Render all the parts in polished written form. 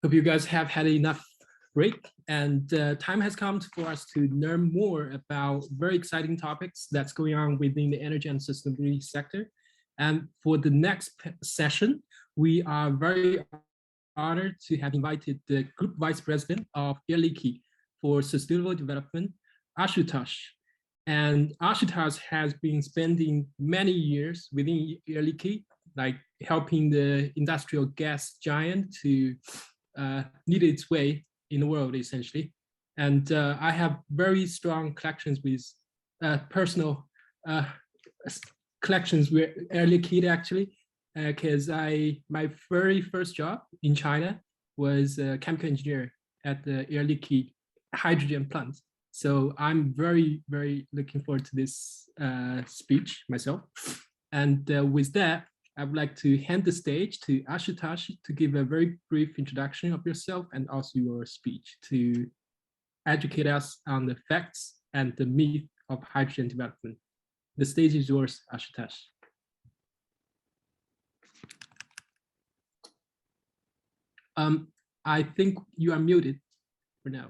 Hope you guys have had enough break, and time has come for us to learn more about very exciting topics that's going on within the energy and sustainability sector. And for the next session, we are very honored to have invited the Group Vice President of Air Liquide for Sustainable Development, Ashutosh. And Ashutosh has been spending many years within Air Liquide, like helping the industrial gas giant to lead its way in the world, essentially. And I have very strong collections with personal collections with Air Liquide, actually, because my very first job in China was a chemical engineer at the Air Liquide hydrogen plant. So I'm very, very looking forward to this speech myself. And with that, I would like to hand the stage to Ashutosh to give a very brief introduction of yourself and also your speech to educate us on the facts and the myth of hydrogen development. The stage is yours, Ashutosh. I think you are muted for now.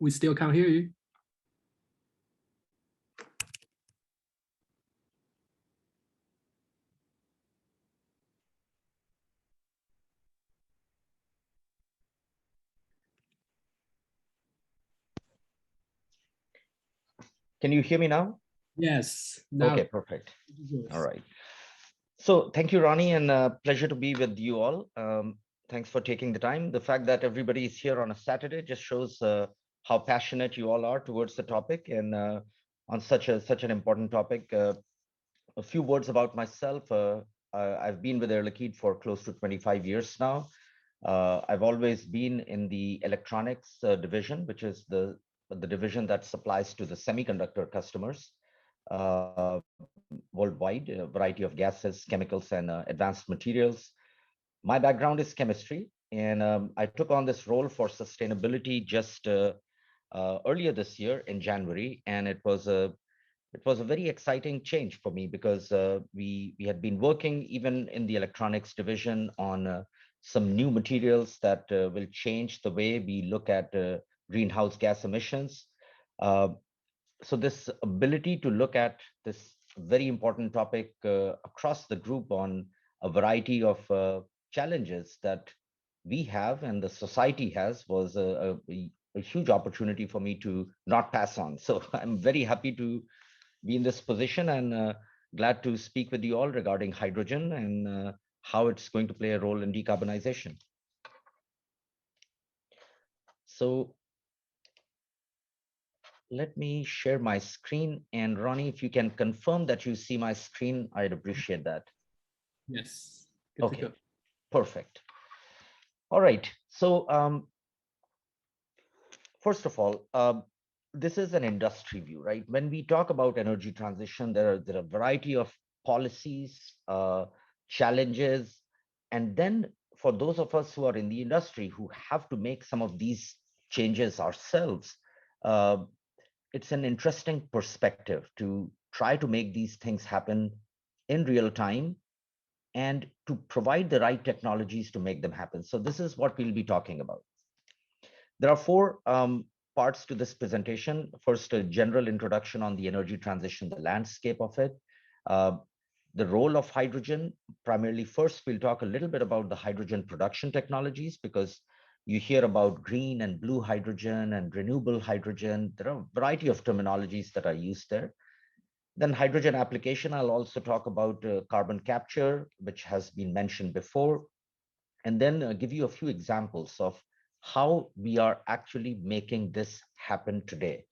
We still can't hear you. Can you hear me now? Yes. Now. Okay, perfect. All right. So thank you, Ronnie, and pleasure to be with you all. Thanks for taking the time. The fact that everybody is here on a Saturday just shows how passionate you all are towards the topic and on such an important topic. A few words about myself. I've been with Air Liquide for close to 25 years now. I've always been in the electronics division, which is the division that supplies to the semiconductor customers worldwide, a variety of gases, chemicals, and advanced materials. My background is chemistry, and I took on this role for sustainability just earlier this year in January, and it was a very exciting change for me because we had been working even in the electronics division on some new materials that will change the way we look at greenhouse gas emissions. So this ability to look at this very important topic across the group on a variety of challenges that we have and the society has was a huge opportunity for me to not pass on. So I'm very happy to be in this position and glad to speak with you all regarding hydrogen and how it's going to play a role in decarbonization. So let me share my screen, and Ronnie, if you can confirm that you see my screen, I'd appreciate that. Yes. Good okay, perfect. All right, so first of all, this is an industry view, right? When we talk about energy transition, there are a variety of policies, challenges, and then for those of us who are in the industry who have to make some of these changes ourselves, it's an interesting perspective to try to make these things happen in real time and to provide the right technologies to make them happen. So this is what we'll be talking about. There are four parts to this presentation. First, a general introduction on the energy transition, the landscape of it, the role of hydrogen. Primarily, first, we'll talk a little bit about the hydrogen production technologies, because you hear about green and blue hydrogen and renewable hydrogen. There are a variety of terminologies that are used there. Then hydrogen application, I'll also talk about carbon capture, which has been mentioned before, and then give you a few examples of how we are actually making this happen today.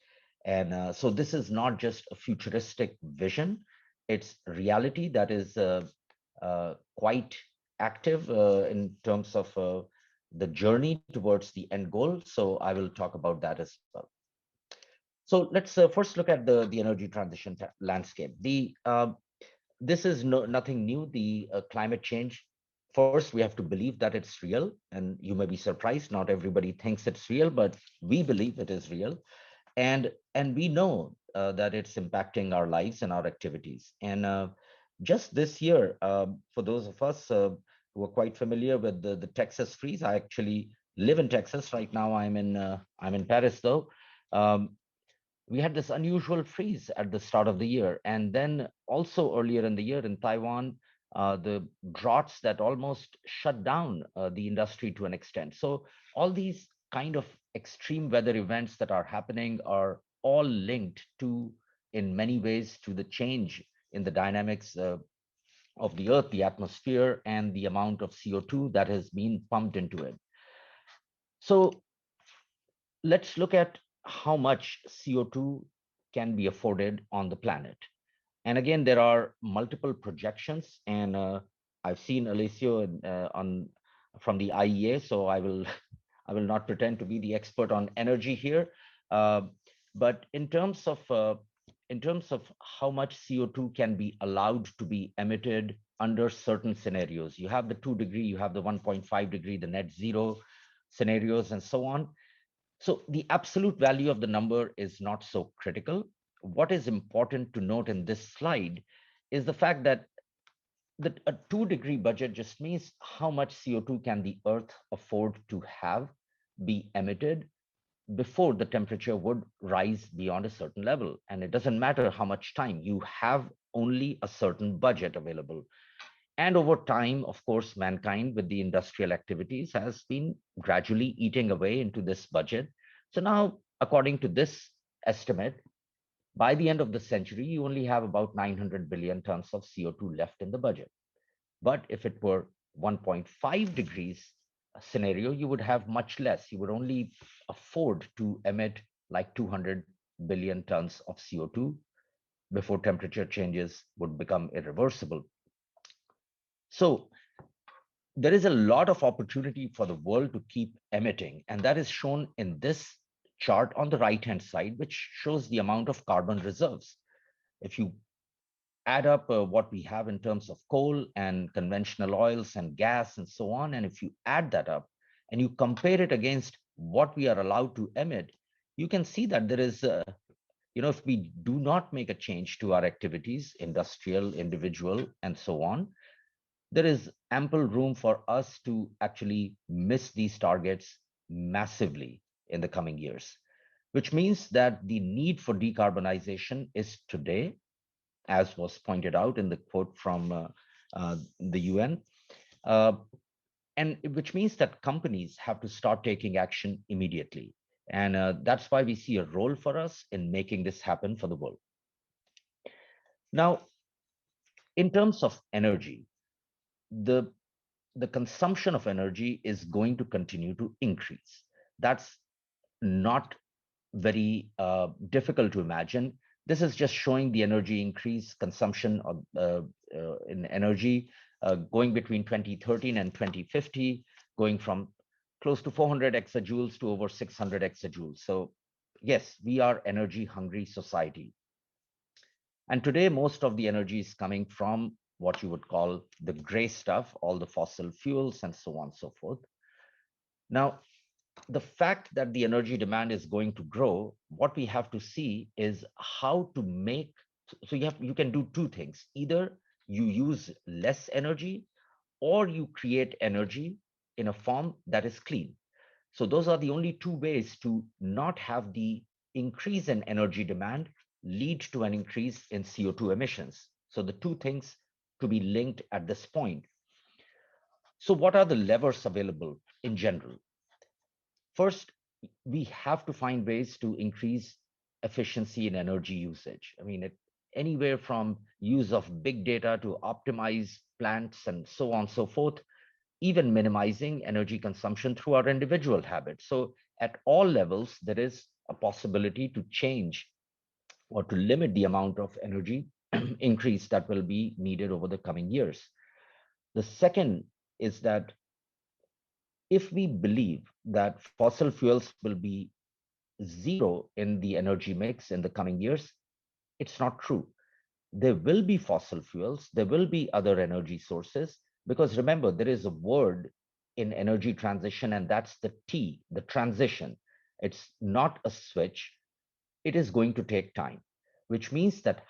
And so this is not just a futuristic vision, it's reality that is quite active in terms of the journey towards the end goal. So I will talk about that as well. So let's first look at the energy transition landscape. This is nothing new, the climate change. First, we have to believe that it's real, and you may be surprised, not everybody thinks it's real, but we believe it is real. And we know that it's impacting our lives and our activities. And Just this year, for those of us who are quite familiar with the Texas freeze, I actually live in Texas right now. I'm in Paris though. Um, we had this unusual freeze at the start of the year, and then also earlier in the year in Taiwan, the droughts that almost shut down the industry to an extent. So all these kind of extreme weather events that are happening are all linked to, in many ways, to the change in the dynamics of the earth, the atmosphere, and the amount of CO2 that has been pumped into it. So let's look at how much CO2 can be afforded on the planet. And again, there are multiple projections, and I've seen Alessio on from the IEA, so I will I will not pretend to be the expert on energy here. Uh, but in terms of how much CO2 can be allowed to be emitted under certain scenarios, you have the 2 degree, you have the 1.5 degree, the net zero scenarios, and so on. So the absolute value of the number is not so critical. What is important to note in this slide is the fact that a 2 degree budget just means how much CO2 can the Earth afford to have be emitted before the temperature would rise beyond a certain level. And it doesn't matter how much time, you have only a certain budget available. And over time, of course, mankind with the industrial activities has been gradually eating away into this budget. So now, according to this estimate, by the end of the century, you only have about 900 billion tons of CO2 left in the budget. But if it were 1.5 degrees scenario, you would have much less. You would only afford to emit like 200 billion tons of CO2 before temperature changes would become irreversible. So there is a lot of opportunity for the world to keep emitting, and that is shown in this chart on the right hand side, which shows the amount of carbon reserves. If you add up what we have in terms of coal and conventional oils and gas and so on, and if you add that up and you compare it against what we are allowed to emit, you can see that there is if we do not make a change to our activities, industrial, individual, and so on, there is ample room for us to actually miss these targets massively in the coming years, which means that the need for decarbonization is today, as was pointed out in the quote from the UN, uh, and which means that companies have to start taking action immediately. And that's why we see a role for us in making this happen for the world. Now, in terms of energy, the the consumption of energy is going to continue to increase. That's not very difficult to imagine. This is just showing the energy increase consumption of, in energy going between 2013 and 2050, going from close to 400 exajoules to over 600 exajoules. So yes, we are energy hungry society. And today, most of the energy is coming from what you would call the gray stuff, all the fossil fuels and so on and so forth. Now, the fact that the energy demand is going to grow, what we have to see is how to make, so you can do two things. Either you use less energy or you create energy in a form that is clean. So those are the only two ways to not have the increase in energy demand lead to an increase in CO2 emissions. So the two things to be linked at this point. So what are the levers available in general? First, we have to find ways to increase efficiency in energy usage. I mean, anywhere from use of big data to optimize plants and so on and so forth, even minimizing energy consumption through our individual habits. So at all levels, there is a possibility to change or to limit the amount of energy increase that will be needed over the coming years. The second is that if we believe that fossil fuels will be zero in the energy mix in the coming years, it's not true. There will be fossil fuels, there will be other energy sources, because remember, there is a word in energy transition, and that's the T, the transition. It's not a switch, it is going to take time, which means that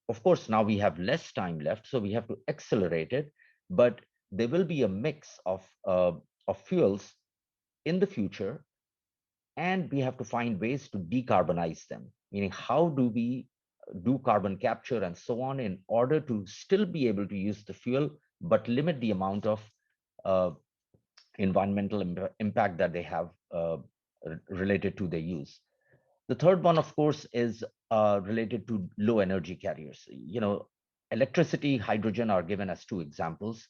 Of course, now we have less time left, so we have to accelerate it, but there will be a mix of fuels in the future, and we have to find ways to decarbonize them, meaning how do we do carbon capture and so on in order to still be able to use the fuel, but limit the amount of uh, environmental impact that they have related to their use. The third one, of course, is related to low energy carriers. Electricity, hydrogen are given as two examples.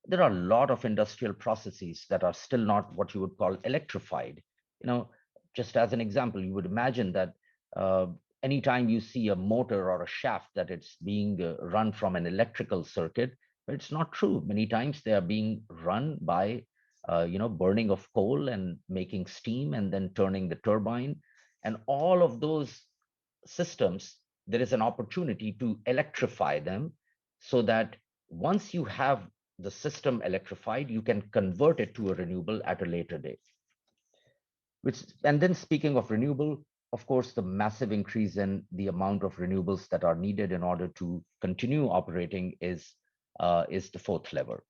There are a lot of industrial processes that are still not what you would call electrified. You know, just as an example, you would imagine that uh, anytime you see a motor or a shaft that it's being run from an electrical circuit, but it's not true. Many times they are being run by burning of coal and making steam and then turning the turbine, and all of those systems, there is an opportunity to electrify them so that once you have the system electrified, you can convert it to a renewable at a later date. And then speaking of renewable, of course, the massive increase in the amount of renewables that are needed in order to continue operating is the fourth lever.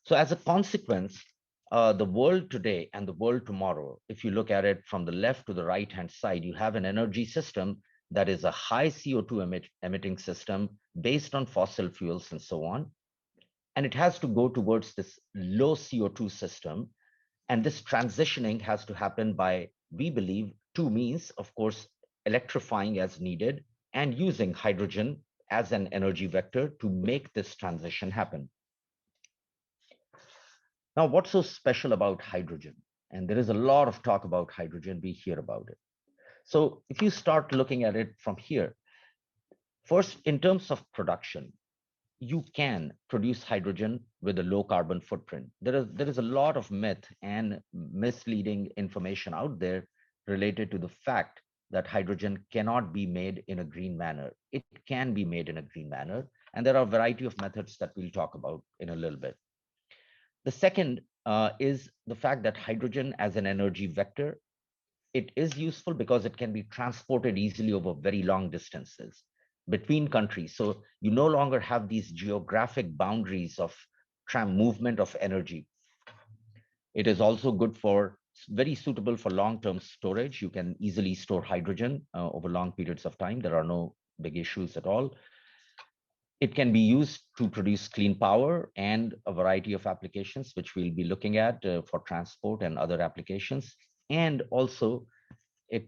So as a consequence, the world today and the world tomorrow, if you look at it from the left to the right-hand side, you have an energy system that is a high CO2 emitting system based on fossil fuels and so on. And it has to go towards this low CO2 system. And this transitioning has to happen by, we believe, two means, of course, electrifying as needed and using hydrogen as an energy vector to make this transition happen. Now, what's so special about hydrogen? And there is a lot of talk about hydrogen. We hear about it. So if you start looking at it from here, first, in terms of production, you can produce hydrogen with a low carbon footprint. There is a lot of myth and misleading information out there related to the fact that hydrogen cannot be made in a green manner. It can be made in a green manner, and there are a variety of methods that we'll talk about in a little bit. The second is the fact that hydrogen as an energy vector, it is useful because it can be transported easily over very long distances between countries. So you no longer have these geographic boundaries of movement of energy. It is also good for, very suitable for long-term storage. You can easily store hydrogen over long periods of time. There are no big issues at all. It can be used to produce clean power and a variety of applications, which we'll be looking at for transport and other applications. And also, it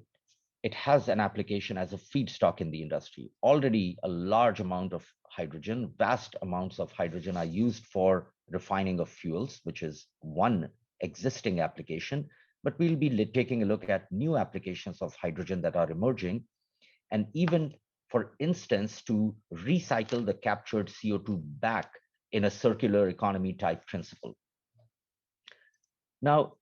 it has an application as a feedstock in the industry. Already a large amount of hydrogen, vast amounts of hydrogen are used for refining of fuels, which is one existing application. But we'll be taking a look at new applications of hydrogen that are emerging, and even, for instance, to recycle the captured CO2 back in a circular economy type principle. Now,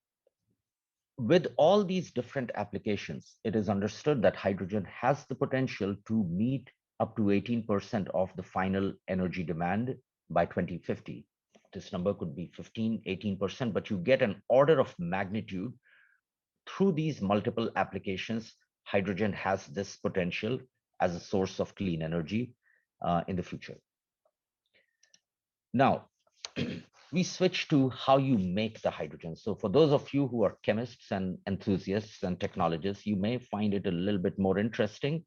with all these different applications, it is understood that hydrogen has the potential to meet up to 18% of the final energy demand by 2050. This number could be 15, 18%, but you get an order of magnitude. Through these multiple applications, hydrogen has this potential as a source of clean energy in the future. Now, we switch to how you make the hydrogen. So for those of you who are chemists and enthusiasts and technologists, you may find it a little bit more interesting.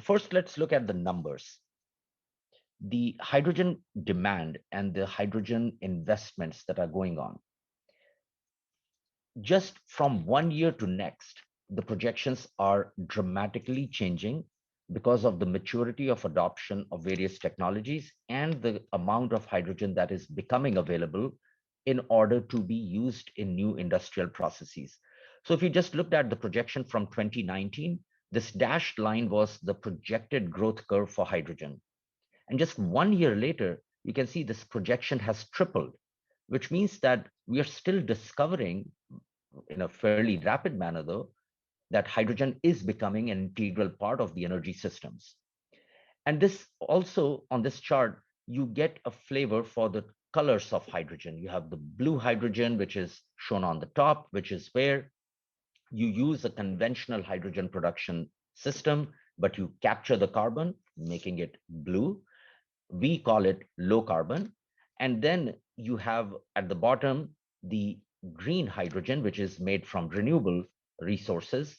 First, let's look at the numbers. The hydrogen demand and the hydrogen investments that are going on. Just from one year to next, the projections are dramatically changing because of the maturity of adoption of various technologies and the amount of hydrogen that is becoming available in order to be used in new industrial processes. So if you just looked at the projection from 2019, this dashed line was the projected growth curve for hydrogen. And just 1 year later, you can see this projection has tripled, which means that we are still discovering in a fairly rapid manner, though, that hydrogen is becoming an integral part of the energy systems. And this also, on this chart, you get a flavor for the colors of hydrogen. You have the blue hydrogen, which is shown on the top, which is where you use a conventional hydrogen production system but you capture the carbon, making it blue. We call it low carbon. And then you have at the bottom the green hydrogen, which is made from renewable resources.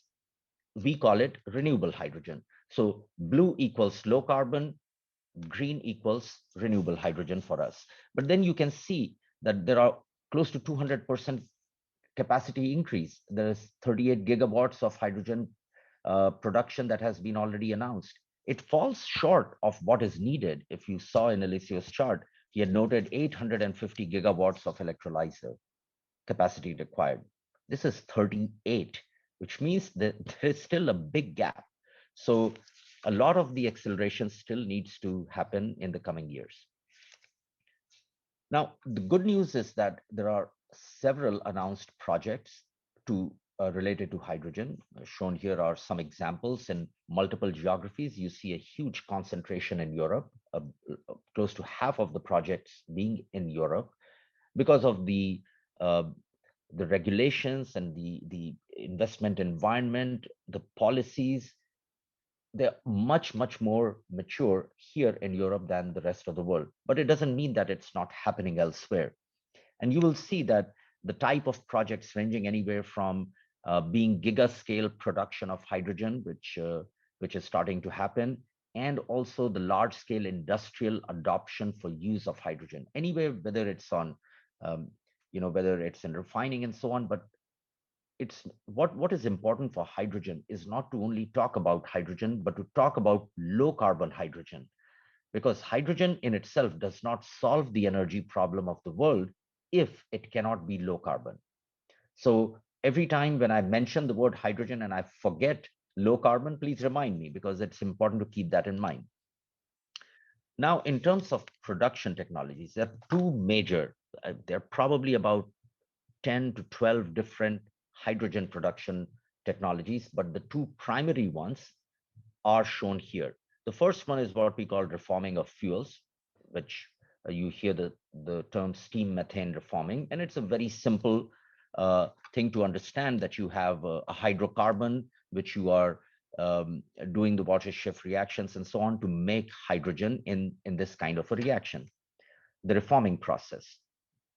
We call it renewable hydrogen. So blue equals low carbon, green equals renewable hydrogen for us. But then you can see that there are close to 200% capacity increase. There is 38 gigawatts of hydrogen production that has been already announced. It falls short of what is needed. If you saw in Alessio's chart, he had noted 850 gigawatts of electrolyzer capacity required. This is 38, which means that there is still a big gap. So a lot of the acceleration still needs to happen in the coming years. Now, the good news is that there are several announced projects to related to hydrogen. Shown here are some examples in multiple geographies. You see a huge concentration in Europe, close to half of the projects being in Europe, because of the regulations and the investment environment, the policies. They're much more mature here in Europe than the rest of the world. But it doesn't mean that it's not happening elsewhere. And you will see that the type of projects ranging anywhere from being giga-scale production of hydrogen, which is starting to happen, and also the large-scale industrial adoption for use of hydrogen. Anywhere, whether it's on, whether it's in refining and so on, but it's what is important for hydrogen is not to only talk about hydrogen, but to talk about low carbon hydrogen, because hydrogen in itself does not solve the energy problem of the world if it cannot be low carbon. So every time when I mention the word hydrogen and I forget low carbon, please remind me, because it's important to keep that in mind. Now, in terms of production technologies, there are two major, there are probably about 10 to 12 different hydrogen production technologies, but the two primary ones are shown here. The first one is what we call reforming of fuels, which you hear the term steam methane reforming, and it's a very simple thing to understand, that you have a hydrocarbon, which you are doing the water shift reactions and so on to make hydrogen in this kind of a reaction, the reforming process.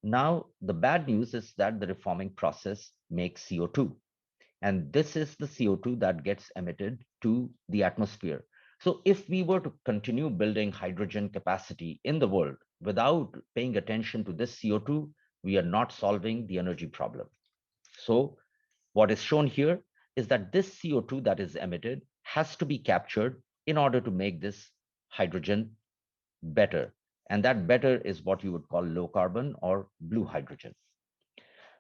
Now, the bad news is that the reforming process makes CO2. And this is the CO2 that gets emitted to the atmosphere. So if we were to continue building hydrogen capacity in the world without paying attention to this CO2, we are not solving the energy problem. So what is shown here is that this CO2 that is emitted has to be captured in order to make this hydrogen better. And that better is what you would call low carbon or blue hydrogen.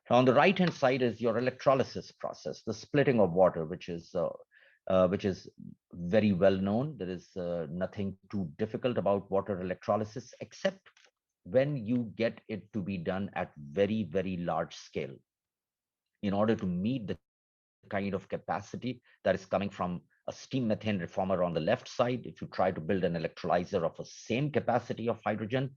Now, on the right-hand side is your electrolysis process, the splitting of water, which is very well known. There is nothing too difficult about water electrolysis, except when you get it to be done at very large scale. In order to meet the kind of capacity that is coming from a steam methane reformer on the left side, if you try to build an electrolyzer of the same capacity of hydrogen,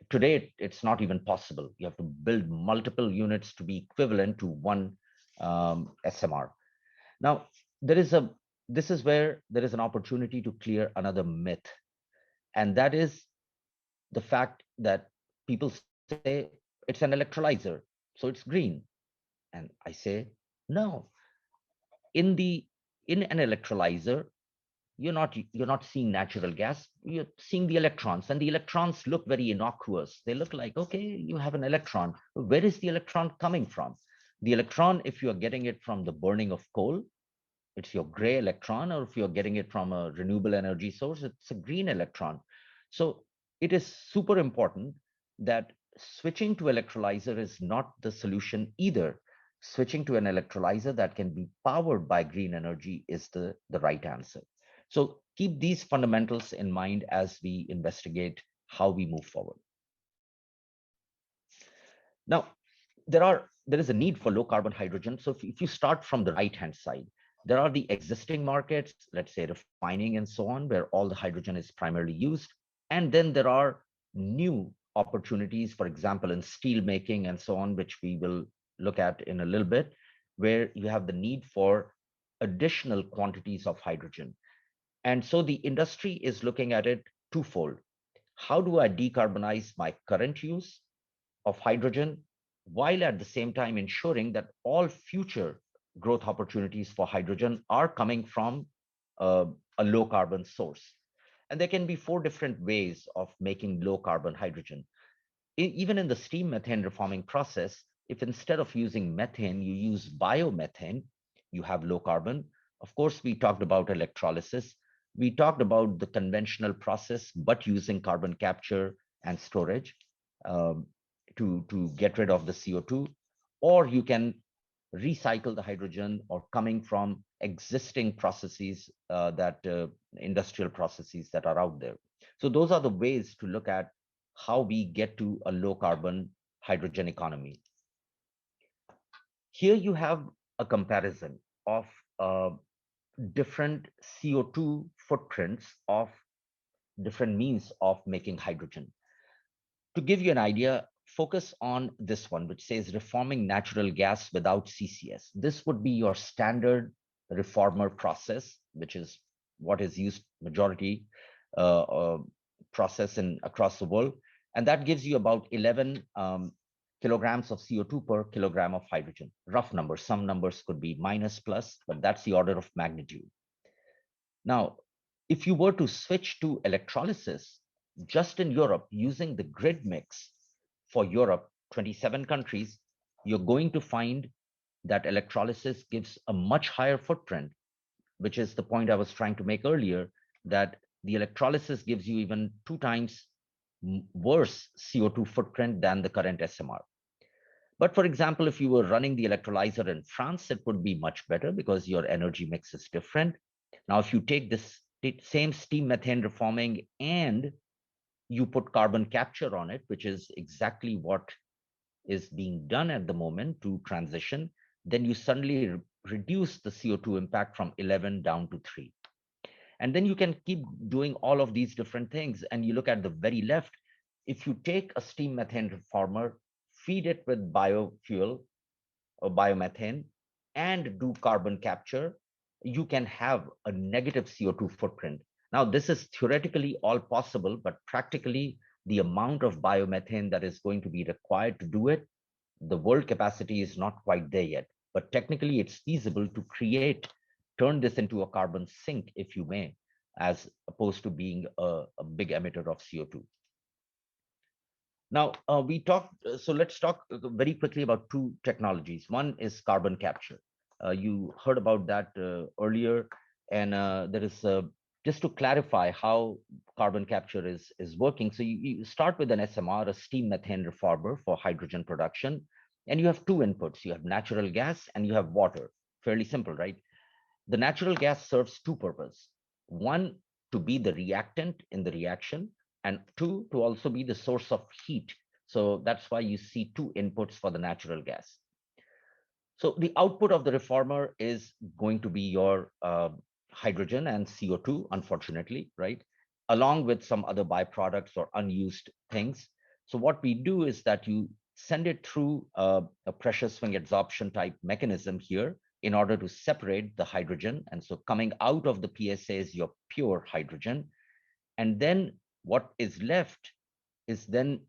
today it's not even possible. You have to build multiple units to be equivalent to one SMR. Now, this is where there is an opportunity to clear another myth, and that is the fact that people say it's an electrolyzer, so it's green. And I say, no. In an electrolyzer, you're not seeing natural gas, you're seeing the electrons, and the electrons look very innocuous. They look like, okay, you have an electron. Where is the electron coming from? The electron, if you're getting it from the burning of coal, it's your gray electron, or if you're getting it from a renewable energy source, it's a green electron. So it is super important that switching to electrolyzer is not the solution either. Switching to an electrolyzer that can be powered by green energy is the right answer. So keep these fundamentals in mind as we investigate how we move forward. Now, there is a need for low carbon hydrogen. So if you start from the right-hand side, there are the existing markets, let's say refining and so on, where all the hydrogen is primarily used. And then there are new opportunities, for example, in steel making and so on, which we will look at in a little bit, where you have the need for additional quantities of hydrogen. And so the industry is looking at it twofold. How do I decarbonize my current use of hydrogen while at the same time ensuring that all future growth opportunities for hydrogen are coming from uh, a low carbon source? And there can be four different ways of making low carbon hydrogen. Even in the steam methane reforming process, if instead of using methane, you use biomethane, you have low carbon. Of course, we talked about electrolysis. We talked about the conventional process, but using carbon capture and storage um, to get rid of the CO2. Or you can recycle the hydrogen or coming from existing processes industrial processes that are out there. So those are the ways to look at how we get to a low carbon hydrogen economy. Here you have a comparison of uh, different CO2 footprints of different means of making hydrogen. To give you an idea, focus on this one, which says reforming natural gas without CCS. This would be your standard reformer process, which is what is used majority uh, uh, process in across the world. And that gives you about 11 kilograms of CO2 per kilogram of hydrogen. Rough numbers, some numbers could be minus plus, but that's the order of magnitude. Now, if you were to switch to electrolysis, just in Europe, using the grid mix for Europe, 27 countries, you're going to find that electrolysis gives a much higher footprint, which is the point I was trying to make earlier, that the electrolysis gives you even 2 times worse CO2 footprint than the current SMR. But for example, if you were running the electrolyzer in France, it would be much better because your energy mix is different. Now, if you take this same steam methane reforming and you put carbon capture on it, which is exactly what is being done at the moment to transition, then you suddenly reduce the CO2 impact from 11 down to 3. And then you can keep doing all of these different things. And you look at the very left, if you take a steam methane reformer, feed it with biofuel or biomethane, and do carbon capture, you can have a negative CO2 footprint. Now, this is theoretically all possible, but practically, the amount of biomethane that is going to be required to do it, the world capacity is not quite there yet. But technically, it's feasible to turn this into a carbon sink, if you may, as opposed to being a big emitter of CO2. Now, so let's talk very quickly about two technologies. One is carbon capture. You heard about that earlier, and there is, just to clarify how carbon capture is working. So you start with an SMR, a steam methane reformer for hydrogen production, and you have two inputs. You have natural gas and you have water. Fairly simple, right? The natural gas serves two purposes. One, to be the reactant in the reaction, and two, to also be the source of heat. So that's why you see two inputs for the natural gas. So the output of the reformer is going to be your hydrogen and CO2, unfortunately, right? Along with some other byproducts or unused things. So what we do is that you send it through a pressure swing adsorption type mechanism here in order to separate the hydrogen. And so coming out of the PSA is your pure hydrogen. And then what is left is then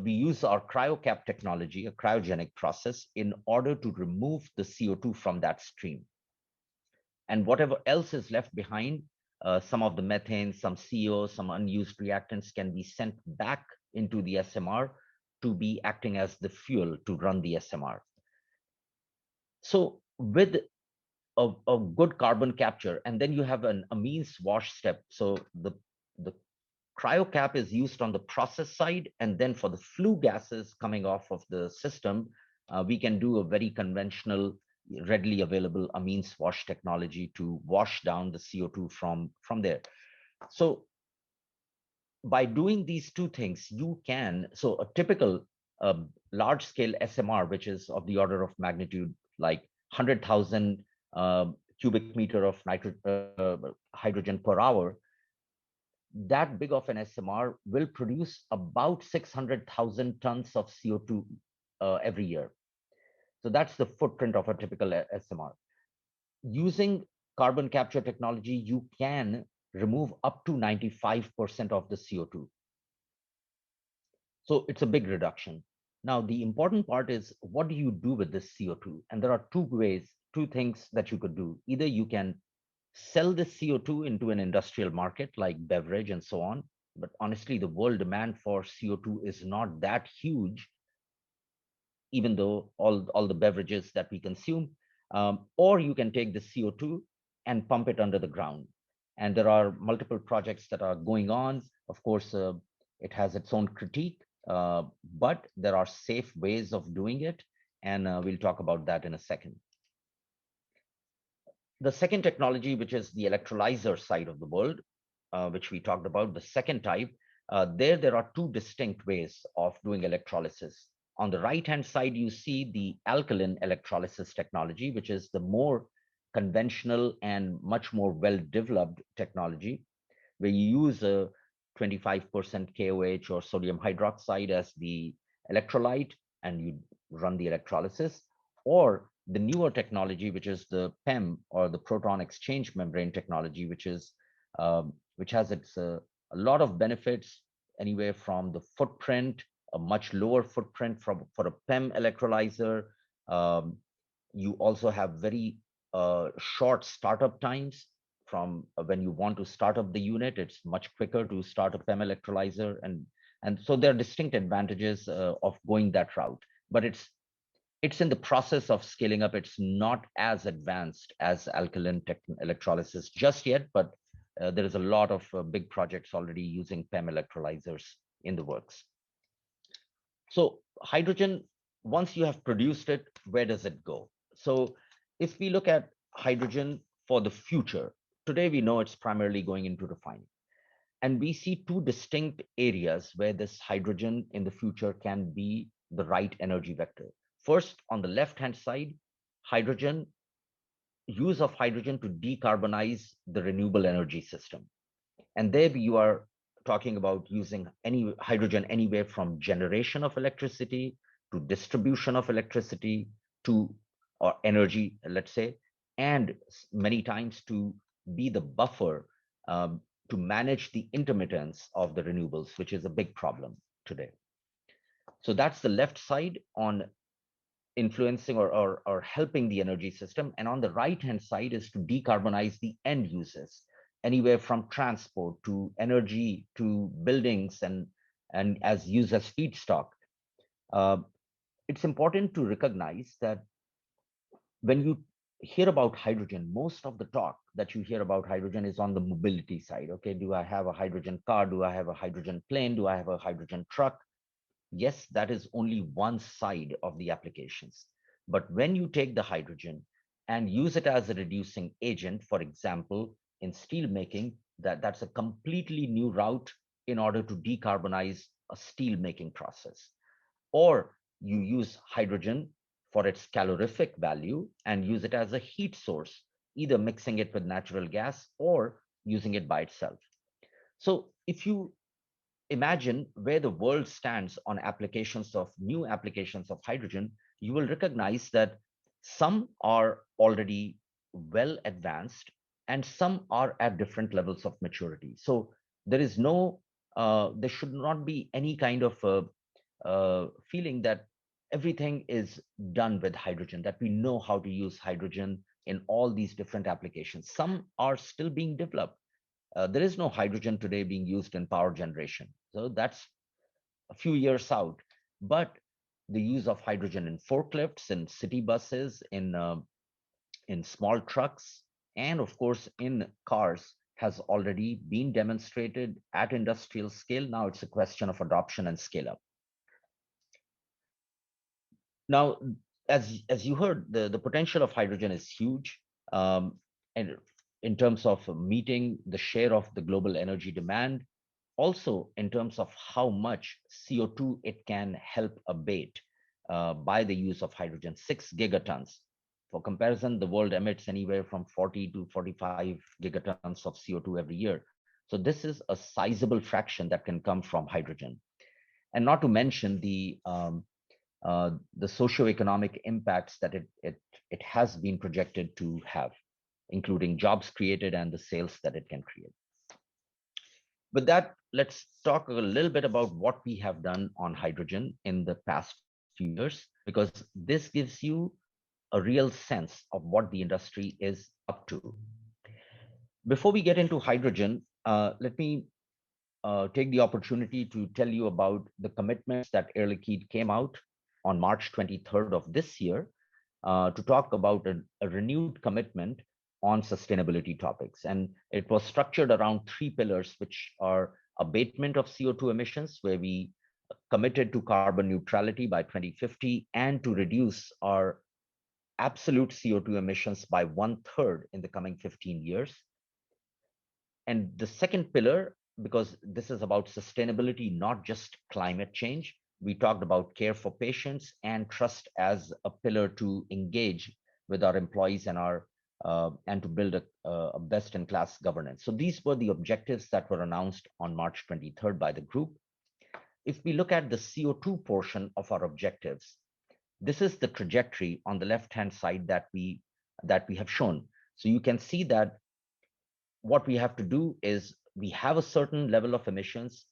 we use our cryocap technology, a cryogenic process, in order to remove the CO2 from that stream. And whatever else is left behind, some of the methane, some CO, some unused reactants can be sent back into the SMR to be acting as the fuel to run the SMR. So with a good carbon capture, and then you have an amines wash step. So the cryocap is used on the process side, and then for the flue gases coming off of the system, we can do a very conventional, readily available amines wash technology to wash down the CO2 from there. So by doing these two things, you can, so a typical large scale SMR, which is of the order of magnitude like 100,000 cubic meter of hydrogen per hour, that big of an SMR will produce about 600,000 tons of CO2 every year. So that's the footprint of a typical SMR. Using carbon capture technology, you can remove up to 95% of the CO2. So it's a big reduction. Now, the important part is, what do you do with this CO2? And there are two things that you could do. Either you can sell this CO2 into an industrial market like beverage and so on. But honestly, the world demand for CO2 is not that huge, even though all the beverages that we consume. Or you can take the CO2 and pump it under the ground. And there are multiple projects that are going on. Of course, it has its own critique, but there are safe ways of doing it. And we'll talk about that in a second. The second technology, which is the electrolyzer side of the world, which we talked about, the second type, there are two distinct ways of doing electrolysis. On the right-hand side, you see the alkaline electrolysis technology, which is the more conventional and much more well-developed technology, where you use a 25% KOH or sodium hydroxide as the electrolyte, and you run the electrolysis. Or the newer technology, which is the PEM, or the proton exchange membrane technology, which has a lot of benefits, anywhere from the footprint, a much lower footprint for a PEM electrolyzer. You also have very short startup times. From when you want to start up the unit, it's much quicker to start a PEM electrolyzer, and so there are distinct advantages of going that route. But it's in the process of scaling up. It's not as advanced as alkaline electrolysis just yet, but there is a lot of big projects already using PEM electrolyzers in the works. So hydrogen, once you have produced it, where does it go? So if we look at hydrogen for the future, today we know it's primarily going into refining. And we see two distinct areas where this hydrogen in the future can be the right energy vector. First, on the left-hand side, hydrogen, use of hydrogen to decarbonize the renewable energy system. And there you are talking about using any hydrogen anywhere from generation of electricity to distribution of electricity to or energy, let's say, and many times to be the buffer to manage the intermittence of the renewables, which is a big problem today. So that's the left side on influencing or helping the energy system. And on the right-hand side is to decarbonize the end uses, anywhere from transport to energy to buildings and as used as feedstock. It's important to recognize that when you hear about hydrogen, most of the talk that you hear about hydrogen is on the mobility side. Okay, do I have a hydrogen car? Do I have a hydrogen plane? Do I have a hydrogen truck? Yes, that is only one side of the applications. But when you take the hydrogen and use it as a reducing agent, for example, in steel making, that's a completely new route in order to decarbonize a steel making process. Or you use hydrogen for its calorific value and use it as a heat source, either mixing it with natural gas or using it by itself. So if you imagine where the world stands on new applications of hydrogen, you will recognize that some are already well advanced and some are at different levels of maturity. So there should not be any kind of feeling that everything is done with hydrogen, that we know how to use hydrogen in all these different applications. Some are still being developed. There is no hydrogen today being used in power generation. So that's a few years out. But the use of hydrogen in forklifts, in city buses, in small trucks, and of course in cars has already been demonstrated at industrial scale. Now it's a question of adoption and scale up. Now, as you heard, the potential of hydrogen is huge, and in terms of meeting the share of the global energy demand, also in terms of how much CO2 it can help abate by the use of hydrogen, 6 gigatons. For comparison, the world emits anywhere from 40 to 45 gigatons of CO2 every year. So this is a sizable fraction that can come from hydrogen. And not to mention the socioeconomic impacts that it has been projected to have, including jobs created and the sales that it can create. With that, let's talk a little bit about what we have done on hydrogen in the past few years, because this gives you a real sense of what the industry is up to. Before we get into hydrogen, let me take the opportunity to tell you about the commitments that Air Liquide came out on March 23rd of this year to talk about a renewed commitment on sustainability topics. And it was structured around three pillars, which are abatement of CO2 emissions, where we committed to carbon neutrality by 2050 and to reduce our absolute CO2 emissions by 1/3 in the coming 15 years. And the second pillar, because this is about sustainability, not just climate change, we talked about care for patients and trust as a pillar to engage with our employees and to build a best-in-class governance. So these were the objectives that were announced on March 23rd by the group. If we look at the CO2 portion of our objectives, this is the trajectory on the left-hand side that we have shown. So you can see that what we have to do is we have a certain level of emissions.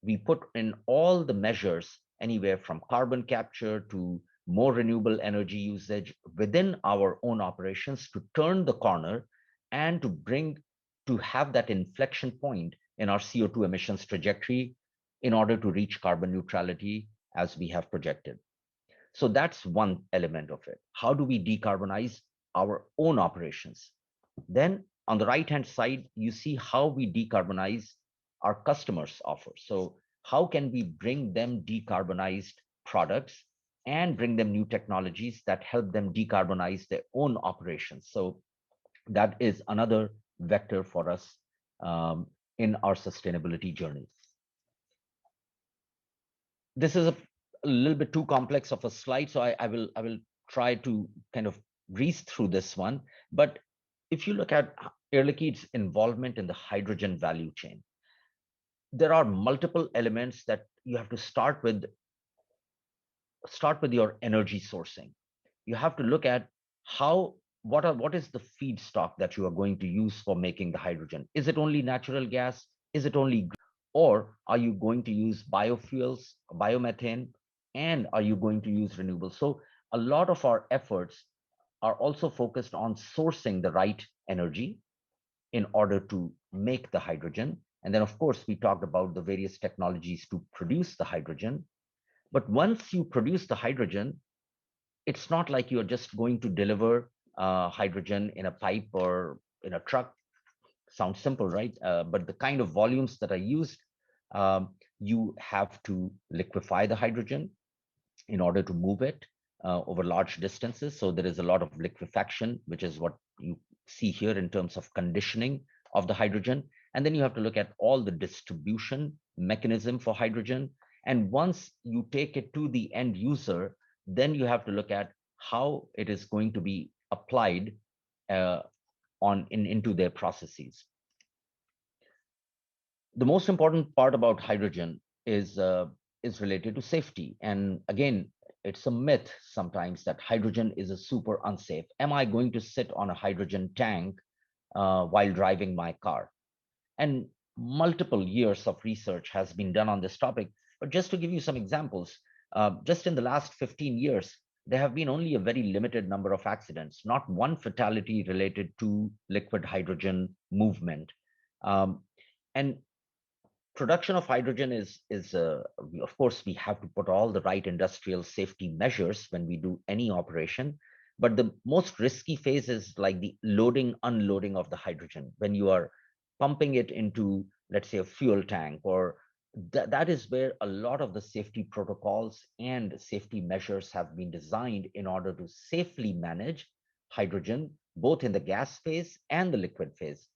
We put in all the measures, anywhere from carbon capture to more renewable energy usage within our own operations to turn the corner and to have that inflection point in our CO2 emissions trajectory in order to reach carbon neutrality as we have projected. So that's one element of it. How do we decarbonize our own operations? Then on the right-hand side, you see how we decarbonize our customers' offers. So how can we bring them decarbonized products and bring them new technologies that help them decarbonize their own operations? So that is another vector for us in our sustainability journey. This is a little bit too complex of a slide, so I will try to kind of breeze through this one. But if you look at Air Liquide's involvement in the hydrogen value chain, there are multiple elements that you have to start with your energy sourcing. You have to look at what is the feedstock that you are going to use for making the hydrogen. Is it only natural gas? Is it only, or are you going to use biofuels, biomethane, and are you going to use renewable? So a lot of our efforts are also focused on sourcing the right energy in order to make the hydrogen. And then, of course, we talked about the various technologies to produce the hydrogen. But once you produce the hydrogen, it's not like you're just going to deliver hydrogen in a pipe or in a truck. Sounds simple, right? But the kind of volumes that are used, you have to liquefy the hydrogen in order to move it over large distances. So there is a lot of liquefaction, which is what you see here in terms of conditioning of the hydrogen. And then you have to look at all the distribution mechanism for hydrogen. And once you take it to the end user, then you have to look at how it is going to be applied into their processes. The most important part about hydrogen is related to safety. And again, it's a myth sometimes that hydrogen is a super unsafe. Am I going to sit on a hydrogen tank while driving my car? And multiple years of research has been done on this topic. But just to give you some examples, just in the last 15 years, there have been only a very limited number of accidents, not one fatality related to liquid hydrogen movement. And production of hydrogen of course, we have to put all the right industrial safety measures when we do any operation. But the most risky phase is like the loading, unloading of the hydrogen. When you are pumping it into, let's say, a fuel tank, or that is where a lot of the safety protocols and safety measures have been designed in order to safely manage hydrogen, both in the gas phase and the liquid phase.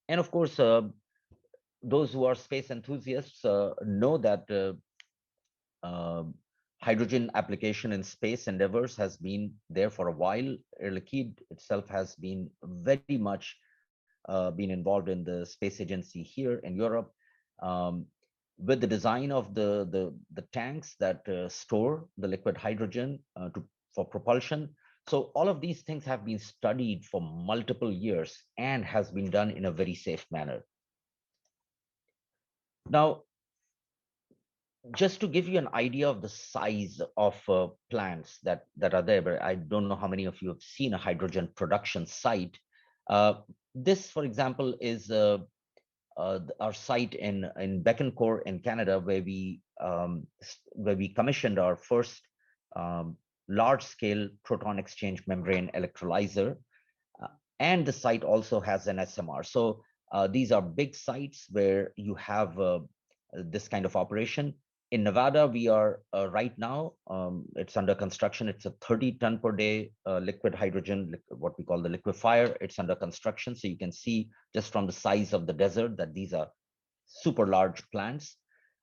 And of course, those who are space enthusiasts know that hydrogen application in space endeavors has been there for a while. Air Liquide itself has been very much been involved in the space agency here in Europe, with the design of the tanks that store the liquid hydrogen for propulsion. So all of these things have been studied for multiple years and has been done in a very safe manner. Now, just to give you an idea of the size of plants that are there, but I don't know how many of you have seen a hydrogen production site. Uh, this, for example, is our site in Bécancour in Canada, where we commissioned our first um, large-scale proton exchange membrane electrolyzer, uh, and the site also has an SMR. So these are big sites where you have this kind of operation. In Nevada, we are right now, it's under construction. It's a 30 ton per day liquid hydrogen, what we call the liquefier. It's under construction. So you can see just from the size of the desert that these are super large plants.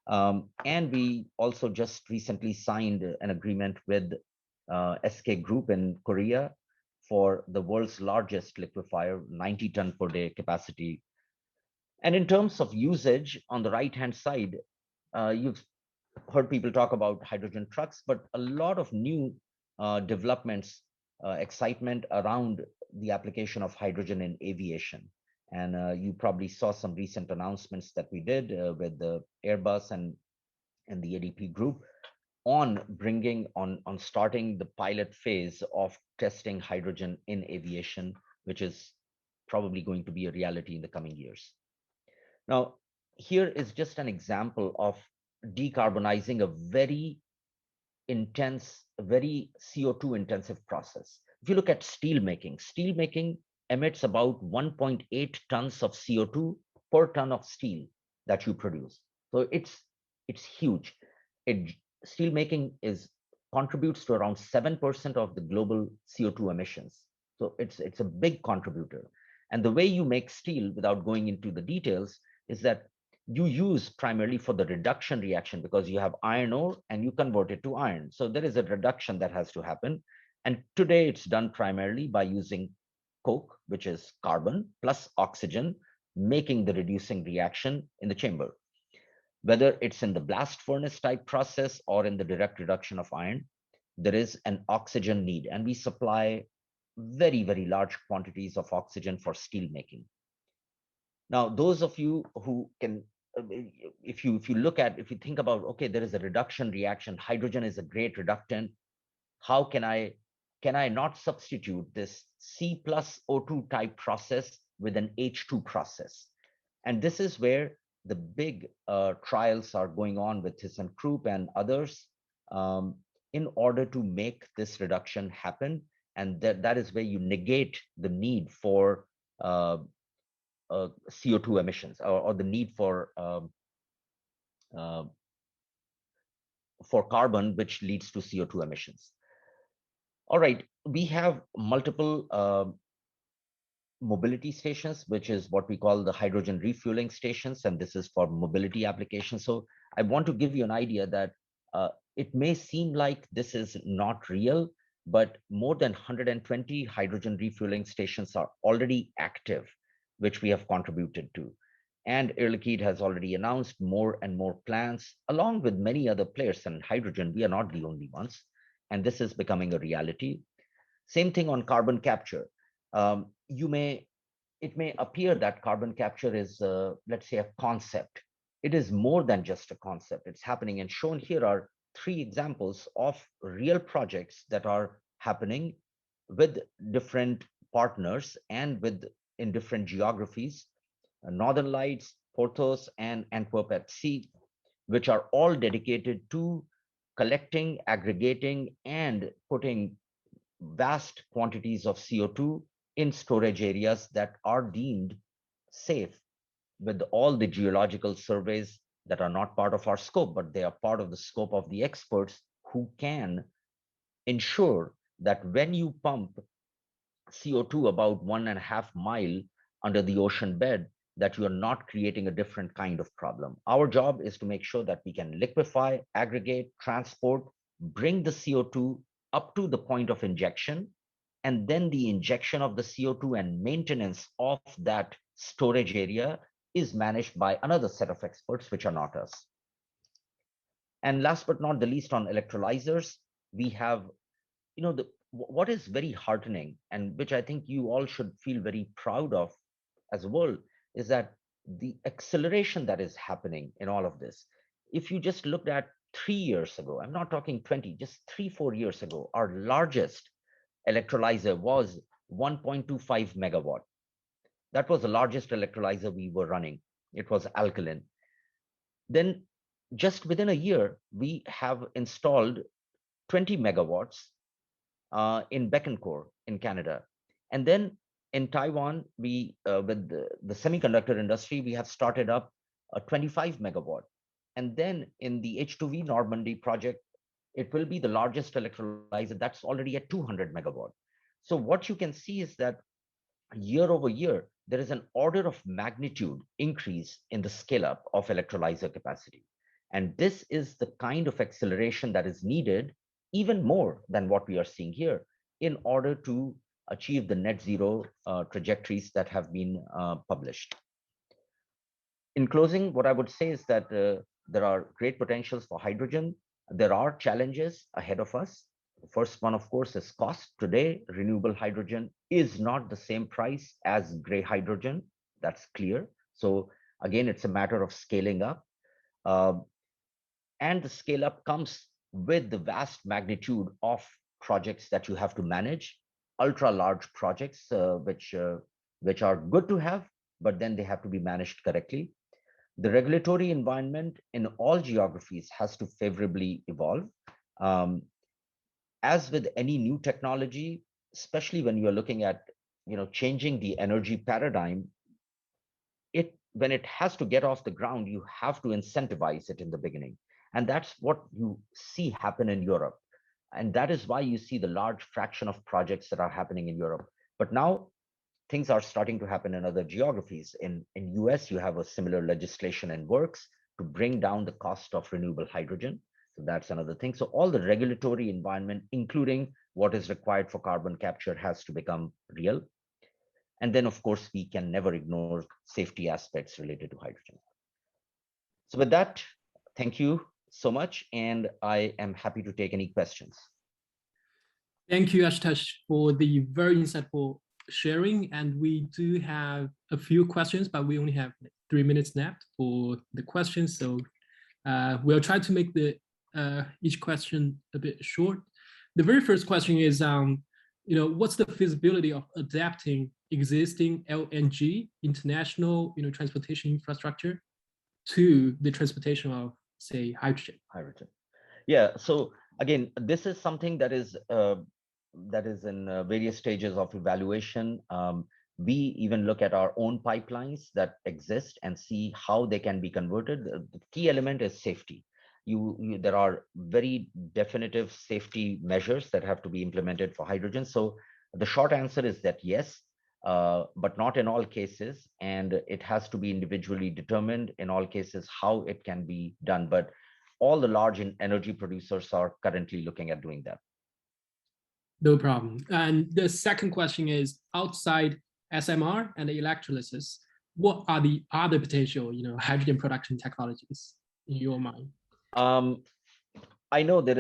And we also just recently signed an agreement with SK Group in Korea for the world's largest liquefier, 90 ton per day capacity. And in terms of usage, on the right-hand side, you've heard people talk about hydrogen trucks, but a lot of new developments, excitement around the application of hydrogen in aviation. And you probably saw some recent announcements that we did with the Airbus and the ADP group on starting the pilot phase of testing hydrogen in aviation, which is probably going to be a reality in the coming years. Now, here is just an example of decarbonizing a very intense, very CO2 intensive process. If you look at steel making emits about 1.8 tons of CO2 per ton of steel that you produce. So it's huge. It, steel making is contributes to around 7% of the global CO2 emissions. So it's a big contributor. And the way you make steel, without going into the details, is that you use primarily for the reduction reaction, because you have iron ore and you convert it to iron. So there is a reduction that has to happen. And today it's done primarily by using coke, which is carbon plus oxygen, making the reducing reaction in the chamber. Whether it's in the blast furnace type process or in the direct reduction of iron, there is an oxygen need. And we supply very, very large quantities of oxygen for steel making. Now, those of you who can, if you think about, okay, there is a reduction reaction, hydrogen is a great reductant. How can I not substitute this C plus O2 type process with an H2 process? And this is where the big trials are going on with ThyssenKrupp and others, in order to make this reduction happen. And that is where you negate the need for CO2 emissions, or the need uh, for carbon, which leads to CO2 emissions. All right, we have multiple mobility stations, which is what we call the hydrogen refueling stations, and this is for mobility applications. So I want to give you an idea that it may seem like this is not real, but more than 120 hydrogen refueling stations are already active, which we have contributed to. And Air Liquide has already announced more and more plans, along with many other players. And hydrogen, we are not the only ones. And this is becoming a reality. Same thing on carbon capture. It may appear that carbon capture is, let's say, a concept. It is more than just a concept. It's happening. And shown here are three examples of real projects that are happening with different partners and in different geographies: Northern Lights, Porthos, and Antwerp at Sea, which are all dedicated to collecting, aggregating, and putting vast quantities of CO2 in storage areas that are deemed safe, with all the geological surveys that are not part of our scope, but they are part of the scope of the experts who can ensure that when you pump CO2 about 1.5 miles under the ocean bed, that you are not creating a different kind of problem. Our job is to make sure that we can liquefy, aggregate, transport, bring the CO2 up to the point of injection, and then the injection of the CO2 and maintenance of that storage area is managed by another set of experts, which are not us. And last but not the least, on electrolyzers, we have, what is very heartening, and which I think you all should feel very proud of as a world, is that the acceleration that is happening in all of this, if you just looked at 3 years ago, I'm not talking 20, just 3, 4 years ago, our largest electrolyzer was 1.25 megawatt. That was the largest electrolyzer we were running. It was alkaline. Then just within a year, we have installed 20 megawatts in Bécancour in Canada. And then in Taiwan, we with the semiconductor industry, we have started up a 25 megawatt. And then in the H2V Normandy project, it will be the largest electrolyzer that's already at 200 megawatt. So what you can see is that year over year, there is an order of magnitude increase in the scale up of electrolyzer capacity. And this is the kind of acceleration that is needed, even more than what we are seeing here, in order to achieve the net zero trajectories that have been published. In closing, what I would say is that there are great potentials for hydrogen. There are challenges ahead of us. The first one, of course, is cost. Today, renewable hydrogen is not the same price as gray hydrogen. That's clear. So again, it's a matter of scaling up. And the scale up comes with the vast magnitude of projects that you have to manage, ultra large projects, which are good to have, but then they have to be managed correctly. The regulatory environment in all geographies has to favorably evolve. Um, as with any new technology, especially when you're looking at changing the energy paradigm, it when it has to get off the ground, you have to incentivize it in the beginning. And that's what you see happen in Europe. And that is why you see the large fraction of projects that are happening in Europe. But now things are starting to happen in other geographies. In US, you have a similar legislation in works to bring down the cost of renewable hydrogen. So that's another thing. So all the regulatory environment, including what is required for carbon capture, has to become real. And then, of course, we can never ignore safety aspects related to hydrogen. So with that, thank you so much. And I am happy to take any questions. Thank you, Ashutosh, for the very insightful sharing. And we do have a few questions, but we only have 3 minutes left for the questions. So we'll try to make the each question a bit short. The very first question is, what's the feasibility of adapting existing LNG international, transportation infrastructure to the transportation of, say, hydrogen? Hydrogen. Yeah. So again, this is something that is in various stages of evaluation. We even look at our own pipelines that exist and see how they can be converted. The key element is safety. There are very definitive safety measures that have to be implemented for hydrogen. So the short answer is that yes, but not in all cases, and it has to be individually determined in all cases how it can be done. But all the large energy producers are currently looking at doing that. No problem. And the second question is, outside SMR and the electrolysis, what are the other potential, hydrogen production technologies in your mind? I know there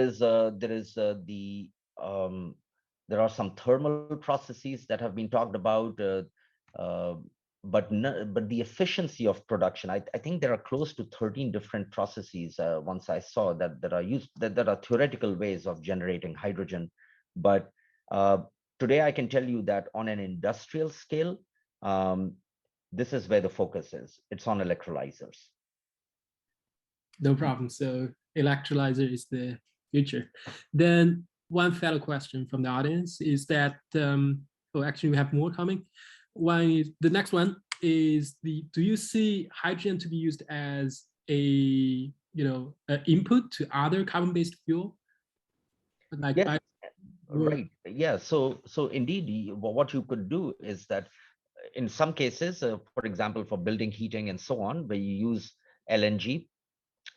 are some thermal processes that have been talked about, but the efficiency of production, I think there are close to 13 different processes. Once I saw that are used, that are theoretical ways of generating hydrogen. But today I can tell you that on an industrial scale, this is where the focus is. It's on electrolyzers. No problem. So electrolyzer is the future. Then one fellow question from the audience is that, actually we have more coming. The next one is do you see hydrogen to be used as an input to other carbon-based fuel? Like yes. Right. Yeah. So indeed, what you could do is that in some cases, for example, for building heating and so on, where you use LNG,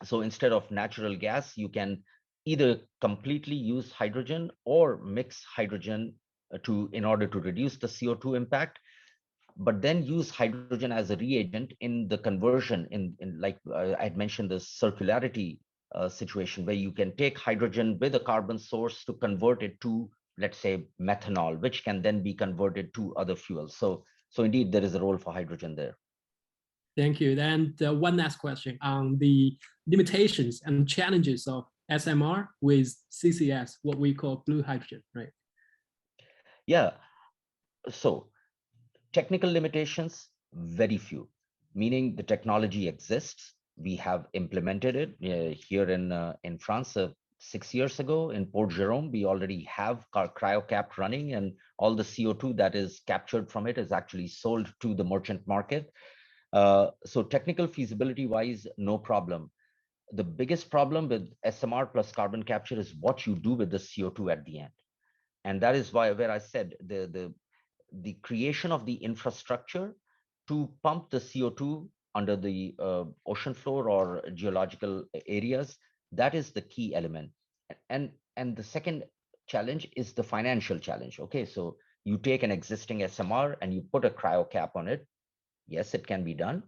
so instead of natural gas, you can either completely use hydrogen or mix hydrogen in order to reduce the CO2 impact, but then use hydrogen as a reagent in the conversion in like I had mentioned, the circularity situation where you can take hydrogen with a carbon source to convert it to, let's say, methanol, which can then be converted to other fuels. So indeed, there is a role for hydrogen there. Thank you. And one last question on the limitations and challenges of SMR with CCS, what we call blue hydrogen, right? Yeah. So technical limitations, very few, meaning the technology exists. We have implemented it here in France 6 years ago in Port Jérôme. We already have cryocap running, and all the CO2 that is captured from it is actually sold to the merchant market. So technical feasibility wise, no problem. The biggest problem with SMR plus carbon capture is what you do with the CO2 at the end. And that is why where I said the creation of the infrastructure to pump the CO2 under the ocean floor or geological areas, that is the key element. And the second challenge is the financial challenge. Okay, so you take an existing SMR and you put a cryo cap on it. Yes, it can be done,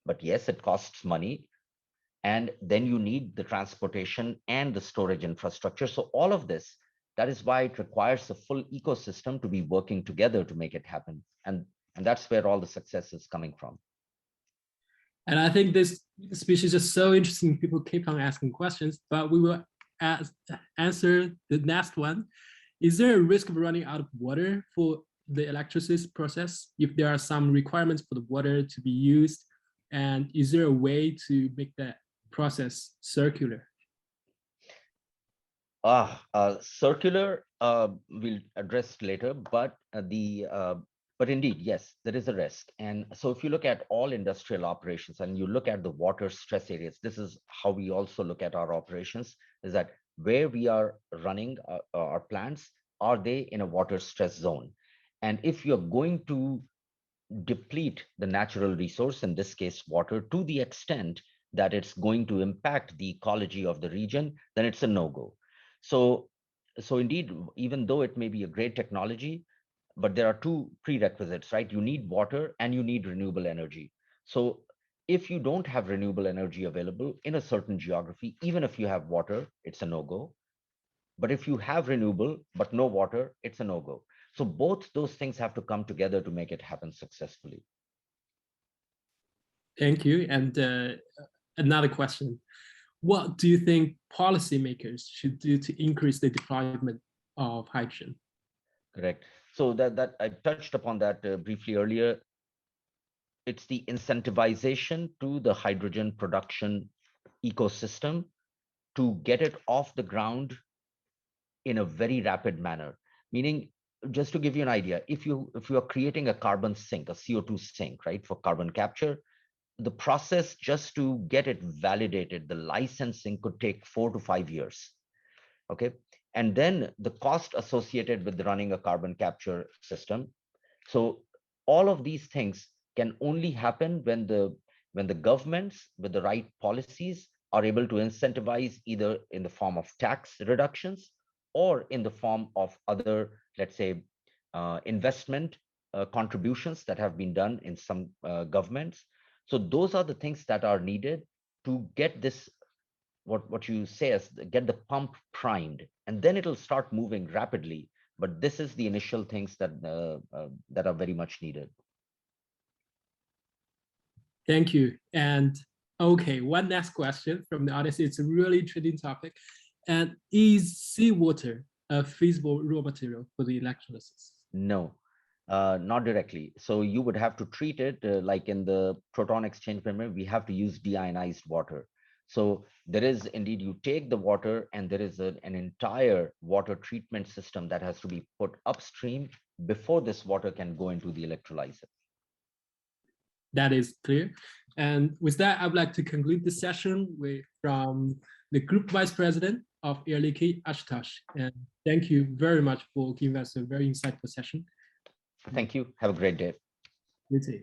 but yes, it costs money. And then you need the transportation and the storage infrastructure. So all of this, that is why it requires a full ecosystem to be working together to make it happen. And that's where all the success is coming from. And I think this speech is just so interesting. People keep on asking questions, but we will answer the next one. Is there a risk of running out of water for the electrolysis process if there are some requirements for the water to be used? And is there a way to make that process circular? Circular we'll address later, but but indeed, yes, there is a risk. And so if you look at all industrial operations and you look at the water stress areas, this is how we also look at our operations, is that where we are running our plants, are they in a water stress zone? And if you're going to deplete the natural resource, in this case, water, to the extent that it's going to impact the ecology of the region, then it's a no-go. So indeed, even though it may be a great technology, but there are two prerequisites, right? You need water and you need renewable energy. So if you don't have renewable energy available in a certain geography, even if you have water, it's a no-go. But if you have renewable but no water, it's a no-go. So both those things have to come together to make it happen successfully. Thank you. And another question. What do you think policymakers should do to increase the deployment of hydrogen? Correct. So that I touched upon that briefly earlier. It's the incentivization to the hydrogen production ecosystem to get it off the ground in a very rapid manner. Meaning, just to give you an idea, if you are creating a carbon sink, a CO2 sink, right, for carbon capture, the process just to get it validated, the licensing could take 4 to 5 years. Okay. And then the cost associated with running a carbon capture system. So all of these things can only happen when the governments with the right policies are able to incentivize, either in the form of tax reductions or in the form of other, let's say, investment contributions that have been done in some governments. So those are the things that are needed to get this, what you say as get the pump primed, and then it'll start moving rapidly. But this is the initial things that that are very much needed. Thank you. And okay, one last question from the audience. It's a really interesting topic. And is seawater a feasible raw material for the electrolysis? No, not directly. So you would have to treat it like in the proton exchange membrane, we have to use deionized water. So there is indeed, you take the water and there is an entire water treatment system that has to be put upstream before this water can go into the electrolyzer. That is clear. And with that, I would like to conclude this session from the Group Vice President of Air Liquide, Ashutosh. And thank you very much for giving us a very insightful session. Thank you. Have a great day. You too.